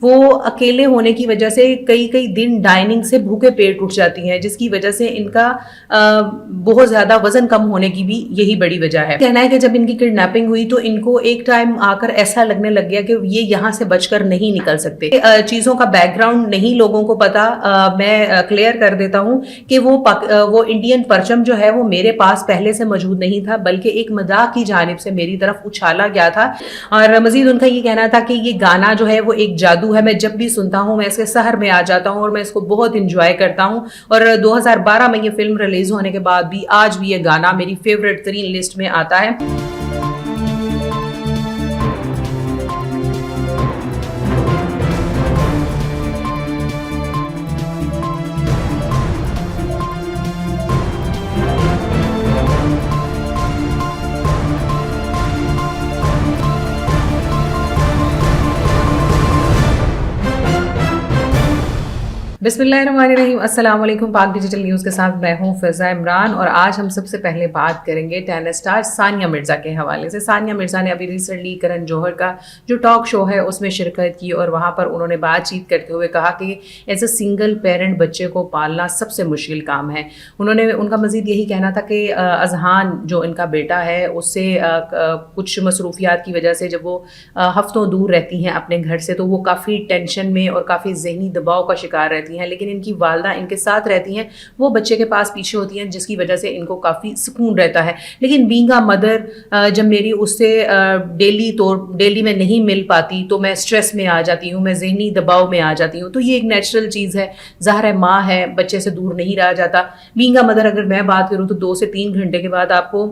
وہ اکیلے ہونے کی وجہ سے کئی کئی دن ڈائننگ سے بھوکے پیٹ اٹھ جاتی ہیں، جس کی وجہ سے ان کا بہت زیادہ وزن کم ہونے کی بھی یہی بڑی وجہ ہے۔ کہنا ہے کہ جب ان کی کڈنیپنگ ہوئی تو ان کو ایک ٹائم آ کر ایسا لگنے لگ گیا کہ یہ یہاں سے بچ کر نہیں نکل سکتے۔ چیزوں کا بیک گراؤنڈ نہیں لوگوں کو پتا، میں کلیئر کر دیتا ہوں کہ وہ انڈین پرچم جو ہے وہ میرے پاس پہلے سے موجود نہیں تھا، بلکہ ایک مذاق کی جانب سے میری طرف اچھالا گیا تھا۔ اور مزید ان کا یہ کہنا تھا کہ یہ گانا جو ہے وہ ایک جادو ہے، میں جب بھی سنتا ہوں میں اس کے سحر میں آ جاتا ہوں اور میں اس کو بہت انجوائے کرتا ہوں۔ اور 2012 میں یہ فلم ریلیز ہونے کے بعد بھی آج بھی یہ گانا میری فیوریٹ ترین لسٹ میں آتا ہے۔ بسم اللہ الرحمن الرحیم، السلام علیکم۔ پاک ڈیجیٹل نیوز کے ساتھ میں ہوں فضا عمران، اور آج ہم سب سے پہلے بات کریں گے ٹینس اسٹار ثانیہ مرزا کے حوالے سے۔ ثانیہ مرزا نے ابھی ریسنٹلی کرن جوہر کا جو ٹاک شو ہے اس میں شرکت کی، اور وہاں پر انہوں نے بات چیت کرتے ہوئے کہا کہ ایز اے سنگل پیرنٹ بچے کو پالنا سب سے مشکل کام ہے۔ ان کا مزید یہی کہنا تھا کہ اذہان جو ان کا بیٹا ہے اس سے کچھ مصروفیات کی وجہ سے جب وہ ہفتوں دور رہتی ہیں اپنے گھر سے تو وہ کافی ٹینشن میں اور کافی ذہنی دباؤ کا شکار رہتی ہیں، لیکن ان کی والدہ ان کے ساتھ رہتی ہیں، وہ بچے کے پاس پیچھے ہوتی ہیں، جس کی وجہ سے ان کو کافی سکون رہتا ہے۔ لیکن بینگ اے مدر جب میری اس سے ڈیلی میں نہیں مل پاتی تو میں سٹریس میں آ جاتی ہوں، میں ذہنی دباؤ میں آ جاتی ہوں، تو یہ ایک نیچرل چیز ہے، ظاہر ہے ماں ہے، بچے سے دور نہیں رہا جاتا۔ بینگ اے مدر اگر میں بات کروں تو 2 سے 3 گھنٹے کے بعد آپ کو،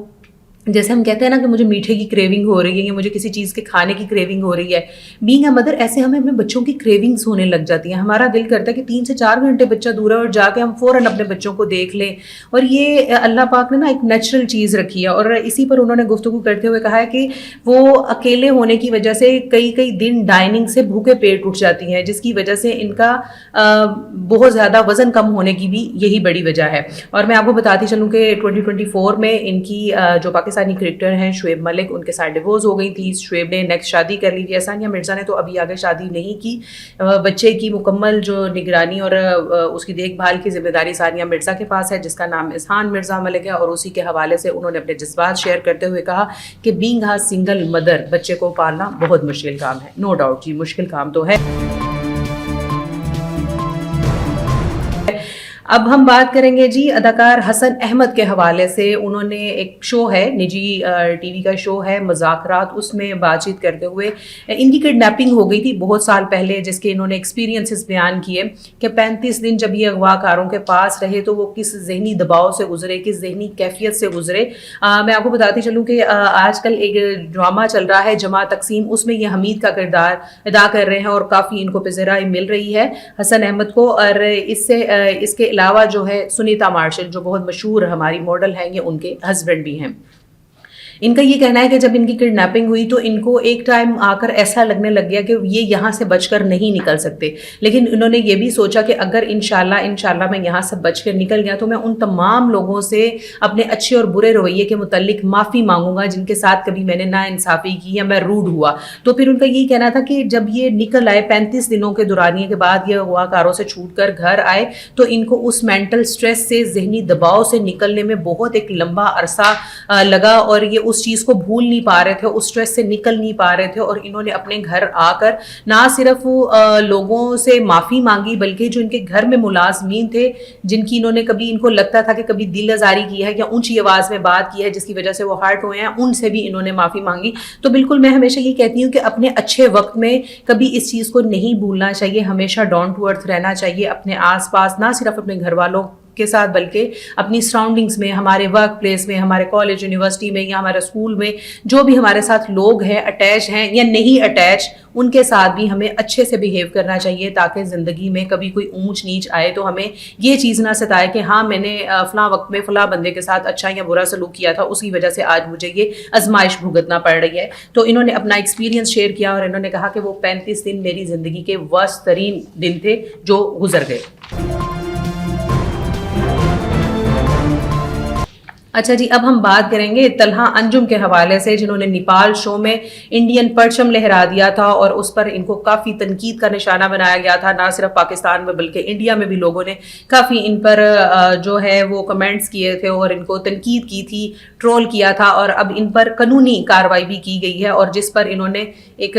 جیسے ہم کہتے ہیں نا کہ مجھے میٹھے کی کریونگ ہو رہی ہے یا مجھے کسی چیز کے کھانے کی کریونگ ہو رہی ہے، بینگ اے مدر ایسے ہمیں اپنے بچوں کی کریونگز ہونے لگ جاتی ہیں۔ ہمارا دل کرتا ہے کہ 3 سے 4 گھنٹے بچہ دور ہے اور جا کے ہم فوراً اپنے بچوں کو دیکھ لیں، اور یہ اللہ پاک نے نا ایک نیچرل چیز رکھی ہے۔ اور اسی پر انہوں نے گفتگو کرتے ہوئے کہا ہے کہ وہ اکیلے ہونے کی وجہ سے کئی کئی دن ڈائننگ سے بھوکے پیٹ اٹھ جاتی ہیں، جس کی وجہ سے ان کا بہت زیادہ وزن کم ہونے کی بھی یہی بڑی وجہ ہے۔ اور میں آپ کو بتاتی چلوں کہ 2024 میں ان کی جو پاکستانی کرکٹر ہیں شعیب ملک، ان کے ساتھ ڈیورس ہو گئی تھی، شعیب نے نیکسٹ شادی کر لی تھی۔ ثانیہ مرزا نے تو ابھی آگے شادی نہیں کی، بچے کی مکمل جو نگرانی اور اس کی دیکھ بھال کی ذمہ داری ثانیہ مرزا کے پاس ہے، جس کا نام اذہان مرزا ملک ہے، اور اسی کے حوالے سے انہوں نے اپنے جذبات شیئر کرتے ہوئے کہا کہ بینگ اے سنگل مدر بچے کو پالنا بہت مشکل کام ہے۔ نو ڈاؤٹ جی، مشکل کام تو ہے۔ اب ہم بات کریں گے جی اداکار حسن احمد کے حوالے سے۔ انہوں نے ایک شو ہے، نجی ٹی وی کا شو ہے مذاکرات، اس میں بات چیت کرتے ہوئے ان کی کڈنیپنگ ہو گئی تھی بہت سال پہلے، جس کے انہوں نے ایکسپیرینسز بیان کیے کہ 35 دن جب یہ اغوا کاروں کے پاس رہے تو وہ کس ذہنی دباؤ سے گزرے، کس ذہنی کیفیت سے گزرے۔ میں آپ کو بتاتی چلوں کہ آج کل ایک ڈرامہ چل رہا ہے جماع تقسیم، اس میں یہ حمید کا کردار ادا کر رہے ہیں اور کافی ان کو پذیرائی مل رہی ہے حسن احمد کو۔ اور اس کے علاوہ جو ہے سنیتا مارشل جو بہت مشہور ہماری ماڈل ہیں، یہ ان کے ہسبینڈ بھی ہیں۔ ان کا یہ کہنا ہے کہ جب ان کی کڈنیپنگ ہوئی تو ان کو ایک ٹائم آ کر ایسا لگنے لگ گیا کہ یہ یہاں سے بچ کر نہیں نکل سکتے، لیکن انہوں نے یہ بھی سوچا کہ اگر انشاءاللہ میں یہاں سے بچ کر نکل گیا تو میں ان تمام لوگوں سے اپنے اچھے اور برے رویے کے متعلق معافی مانگوں گا جن کے ساتھ کبھی میں نے ناانصافی کی یا میں روڈ ہوا۔ تو پھر ان کا یہی کہنا تھا کہ جب یہ نکل آئے 35 دنوں کے دورانیے کے بعد یہ اغوا کاروں سے چھوٹ کر گھر آئے تو ان کو اس مینٹل سٹریس سے، ذہنی دباؤ سے نکلنے میں بہت ایک لمبا عرصہ لگا، اور یہ اس چیز کو بھول نہیں پا رہے تھے، اس سٹریس سے نکل نہیں پا رہے تھے۔ اور انہوں نے اپنے گھر آ کر نہ صرف لوگوں سے معافی مانگی بلکہ جو ان کے گھر میں ملازمین تھے جن کی انہوں نے کبھی ان کو لگتا تھا کہ کبھی دل آزاری کی ہے یا اونچی آواز میں بات کی ہے جس کی وجہ سے وہ ہرٹ ہوئے ہیں، ان سے بھی انہوں نے معافی مانگی۔ تو بالکل میں ہمیشہ یہ کہتی ہوں کہ اپنے اچھے وقت میں کبھی اس چیز کو نہیں بھولنا چاہیے، ہمیشہ ڈاؤن ٹو ارتھ رہنا چاہیے اپنے آس پاس، نہ صرف اپنے گھر والوں کے ساتھ بلکہ اپنی سراؤنڈنگز میں، ہمارے ورک پلیس میں، ہمارے کالج یونیورسٹی میں یا ہمارے اسکول میں جو بھی ہمارے ساتھ لوگ ہیں، اٹیچ ہیں یا نہیں اٹیچ، ان کے ساتھ بھی ہمیں اچھے سے بیہیو کرنا چاہیے تاکہ زندگی میں کبھی کوئی اونچ نیچ آئے تو ہمیں یہ چیز نہ ستائے کہ ہاں میں نے فلاں وقت میں فلاں بندے کے ساتھ اچھا یا برا سلوک کیا تھا، اس کی وجہ سے آج مجھے یہ آزمائش بھگتنا پڑ رہی ہے۔ تو انہوں نے اپنا ایکسپیرینس شیئر کیا اور انہوں نے کہا کہ وہ 35 دن میری زندگی کے ورسٹ ترین دن تھے جو گزر گئے۔ اچھا جی، اب ہم بات کریں گے طلحہ انجم کے حوالے سے، جنہوں نے نیپال شو میں انڈین پرچم لہرا دیا تھا اور اس پر ان کو کافی تنقید کا نشانہ بنایا گیا تھا، نہ صرف پاکستان میں بلکہ انڈیا میں بھی لوگوں نے کافی ان پر جو ہے وہ کمنٹس کیے تھے اور ان کو تنقید کی تھی، ٹرول کیا تھا، اور اب ان پر قانونی کارروائی بھی کی گئی ہے، اور جس پر انہوں نے ایک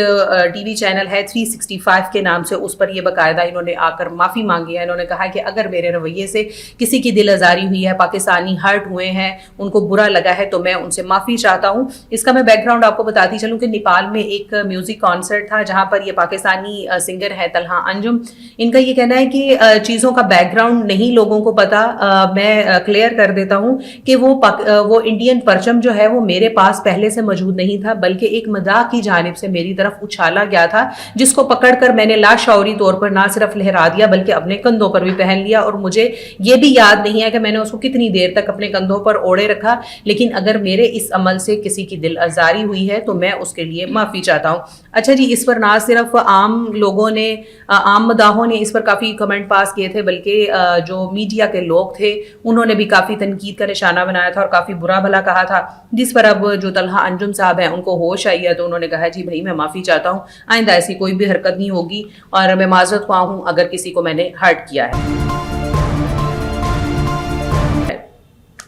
ٹی وی چینل ہے 365 کے نام سے، اس پر یہ باقاعدہ انہوں نے آ کر معافی مانگی ہے۔ انہوں نے کہا کہ اگر میرے رویے سے کسی کی دل آزاری ہوئی ہے، پاکستانی ہرٹ ہوئے ہیں، ان کو برا لگا ہے، تو میں ان سے معافی چاہتا ہوں۔ اس کا میں بیک گراؤنڈ آپ کو بتاتی چلوں کہ نیپال میں ایک میوزک کانسرٹ تھا جہاں پر یہ پاکستانی سنگر ہے طلحہ انجم، ان کا یہ کہنا ہے کہ چیزوں کا بیک گراؤنڈ نہیں لوگوں کو پتا۔ میں کلیئر کر دیتا ہوں کہ وہ انڈین پرچم جو ہے وہ میرے پاس پہلے سے موجود نہیں تھا، بلکہ ایک مذاق کی جانب سے میری طرف اچھالا گیا تھا، جس کو پکڑ کر میں نے لاشعوری طور پر نہ صرف لہرا دیا بلکہ اپنے کندھوں پر بھی پہن لیا، اور مجھے یہ بھی یاد نہیں ہے کہ میں نے اس کو کتنی دیر تک اپنے کندھوں پر اوڑے رکھا، لیکن اگر میرے اس عمل سے کسی کی دل آزاری ہوئی ہے تو میں اس کے لیے معافی چاہتا ہوں۔ اچھا جی، اس پر نہ صرف عام لوگوں نے، عام مداحوں نے اس پر کافی کمنٹ پاس کیے تھے، بلکہ جو میڈیا کے لوگ تھے انہوں نے بھی کافی تنقید کا نشانہ بنایا تھا اور کافی برا بھلا کہا تھا، جس پر اب جو طلحہ انجم صاحب ہیں ان کو ہوش آئی ہے، تو انہوں نے کہا جی بھائی میں معافی چاہتا ہوں، آئندہ ایسی کوئی بھی حرکت نہیں ہوگی، اور میں معذرت خواہ ہوں اگر کسی کو میں نے ہرٹ کیا ہے۔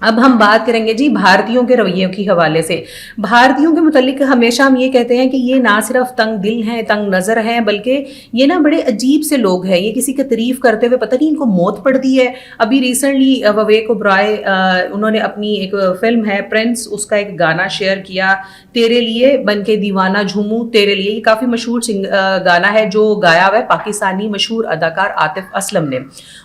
اب ہم بات کریں گے جی بھارتیوں کے رویوں کے حوالے سے۔ بھارتیوں کے متعلق ہمیشہ ہم یہ کہتے ہیں کہ یہ نہ صرف تنگ دل ہیں، تنگ نظر ہیں، بلکہ یہ نا بڑے عجیب سے لوگ ہیں، یہ کسی کی تعریف کرتے ہوئے پتہ نہیں ان کو موت پڑتی ہے۔ ابھی ریسنٹلی وویک اوبرائے انہوں نے اپنی ایک فلم ہے پرنس، اس کا ایک گانا شیئر کیا، تیرے لیے بن کے دیوانہ جھوموں تیرے لیے، یہ کافی مشہور گانا ہے جو گایا ہوا ہے پاکستانی مشہور اداکار عاطف اسلم نے،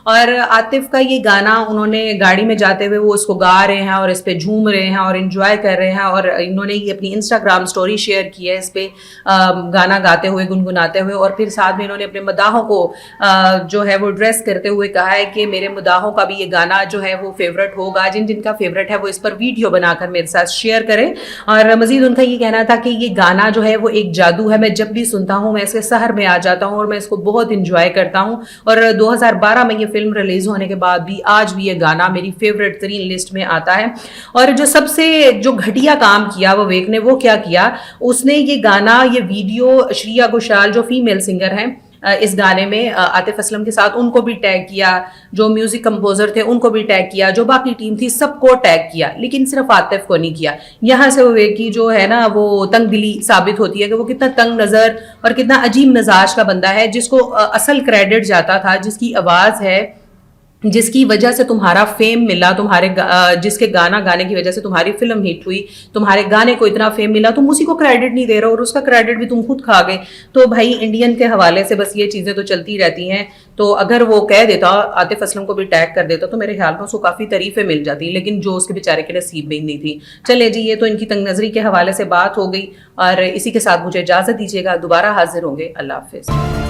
اور عاطف کا یہ گانا انہوں نے گاڑی میں جاتے ہوئے وہ اس کو گا رہے ہیں اور اس پہ جھوم رہے ہیں اور انجوائے کر رہے ہیں، اور انہوں نے یہ اپنی انسٹاگرام سٹوری شیئر کی ہے اس پہ گانا گاتے ہوئے، گنگناتے ہوئے، اور پھر ساتھ میں انہوں نے اپنے مداحوں کو جو ہے وہ ڈریس کرتے ہوئے کہا ہے کہ میرے مداحوں کا بھی یہ گانا جو ہے وہ فیورٹ ہوگا، جن جن کا فیورٹ ہے وہ اس پر ویڈیو بنا کر میرے ساتھ شیئر کریں۔ اور مزید ان کا یہ کہنا تھا کہ یہ گانا جو ہے وہ ایک جادو ہے، میں جب بھی سنتا ہوں میں اس کے سحر میں آ جاتا ہوں اور میں اس کو بہت انجوائے کرتا ہوں، اور 2012 میں یہ فلم ریلیز ہونے کے بعد بھی آج بھی یہ گانا میری فیورٹ ترین لسٹ میں آتا ہے۔ اور جو سب سے جو گھٹیا کام کیا وویک نے، وہ کیا کیا، اس نے یہ گانا، یہ ویڈیو شرییا گھوشال جو فیمیل سنگر ہیں اس گانے میں عاطف اسلم کے ساتھ، ان کو بھی ٹیگ کیا، جو میوزک کمپوزر تھے ان کو بھی ٹیگ کیا، جو باقی ٹیم تھی سب کو ٹیگ کیا، لیکن صرف عاطف کو نہیں کیا۔ یہاں سے وویک کی جو ہے نا وہ تنگ دلی ثابت ہوتی ہے کہ وہ کتنا تنگ نظر اور کتنا عجیب مزاج کا بندہ ہے، جس کو اصل کریڈٹ جاتا تھا، جس کی آواز ہے، جس کی وجہ سے تمہارا فیم ملا، جس کے گانا گانے کی وجہ سے تمہاری فلم ہٹ ہوئی، تمہارے گانے کو اتنا فیم ملا، تم اسی کو کریڈٹ نہیں دے رہے، اور اس کا کریڈٹ بھی تم خود کھا گئے۔ تو بھائی انڈین کے حوالے سے بس یہ چیزیں تو چلتی رہتی ہیں، تو اگر وہ کہہ دیتا عاطف اسلم کو بھی ٹیگ کر دیتا تو میرے خیال میں اس کو کافی تعریفیں مل جاتی، لیکن جو اس کے بیچارے کے نصیب میں ہی نہیں تھی۔ چلے جی، یہ تو ان کی تنگ نظری کے حوالے سے بات ہو گئی، اور اسی کے ساتھ مجھے اجازت دیجیے گا، دوبارہ حاضر ہوں گے، اللہ حافظ۔